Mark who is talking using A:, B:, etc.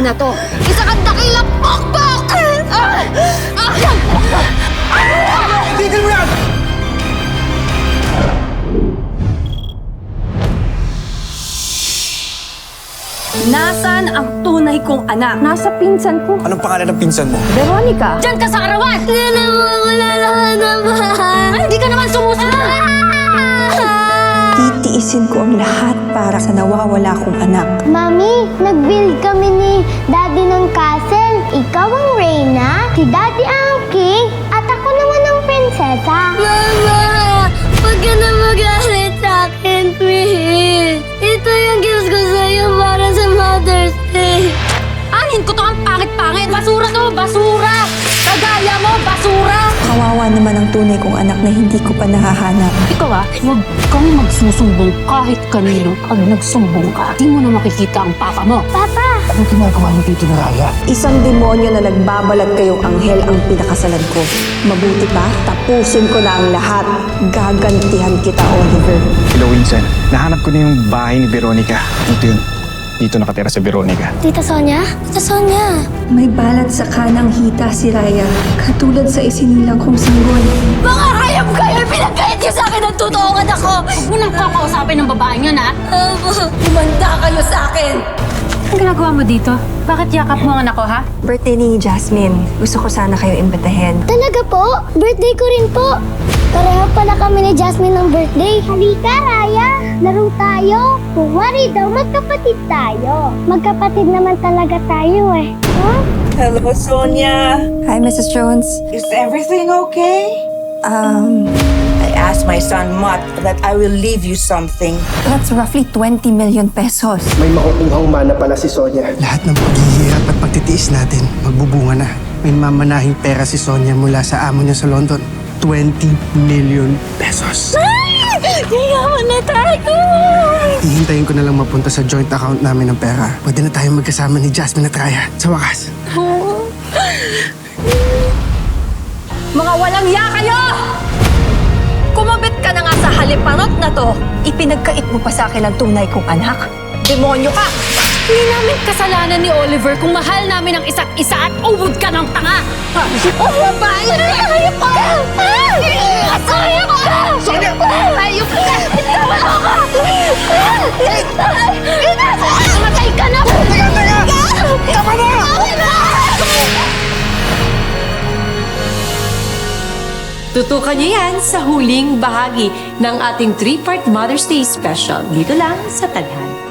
A: na to. Isa kang dakilang pokpok!
B: Tigil mo yan!
C: Nasaan ang tunay kong anak?
D: Nasa pinsan ko.
B: Anong pangalan ng pinsan mo?
D: Veronica.
A: Diyan ka sa arawan! Wala naman! Hindi ka naman sumusunod!
D: Titiisin ko ang lahat para sa nawawala kong anak.
E: Mami, nag-build kami ni Daddy ng castle. Ikaw ang Reyna, si Daddy ang King, at ako naman ang prinsesa.
A: Mama! Huwag ka na magalit sa akin, please! Ito yung gifts ko sa'yo para sa Mother's Day. Anin ko to ang pangit-pangit! Basura to! Basura! Kagaya mo! Basura!
D: Kawawa naman ang tunay kong anak na hindi ko pa nahahanap.
A: Ikaw huwag kang magsusumbong kahit kanino. Pag nagsumbong ka, di mo na makikita ang papa mo.
E: Papa!
B: Anong ginagawa niyo dito na Raya?
D: Isang demonyo na nagbabalat kayong anghel ang pinakasalan ko. Mabuti pa, tapusin ko na ang lahat. Gagantihan kita, Oliver.
B: Hello, Vincent. Nahanap ko na yung bahay ni Veronica. Ito yun. Dito nakatira sa Veronica.
E: Tita Sonia? Tita Sonia!
D: May balat sa kanang hita si Raya, katulad sa isinilang kong sanggol.
A: Mga hayop kayo! Pinagkait niyo sa akin ang totoong anak ko! Huwag mo nang kakausapin ng babaeng yun, ha? Humanda kayo sa akin! Anong ginagawa mo dito? Bakit yakap mo ang anak ko, ha?
D: Birthday ni Jasmine. Gusto ko sana kayo imbitahin.
E: Talaga po? Birthday ko rin po. Pareho pala kami ni Jasmine ng birthday. Halika, Raya. Laro tayo. Kung worry daw, magkapatid tayo. Magkapatid naman talaga tayo eh. Huh?
F: Hello, Sonia.
D: Hi, Mrs. Jones.
F: Is everything okay? I asked my son Matt that I will leave you something.
D: That's roughly 20 million pesos.
G: May makukuhang mana pala si Sonia.
H: Lahat ng paghihirap at pagtitiis natin, magbubunga na. May mamanahing pera si Sonia mula sa amo niya sa London. 20 million pesos.
A: Yayaman na tayo!
H: Hihintayin ko na lang mapunta sa joint account namin ng pera. Pwede na tayong magkasama ni Jasmine at Raya. Sa wakas.
C: Mga walang ya kayo! Kumabit ka na nga sa haliparot na to. Ipinagkait mo pa sa akin ang tunay kong anak. Demonyo ka!
A: Hindi namin kasalanan ni Oliver kung mahal namin ang isa't isa at ubod ka ng tanga! Oh, babae! Hayop ka! Hayop ka! Sonia! Hayop ka! Bitawan mo ka! Matay ka na! Teka! Tama na!
I: Tutukan niyo yan sa huling bahagi ng ating 3-part Mother's Day special dito lang sa Tadhana.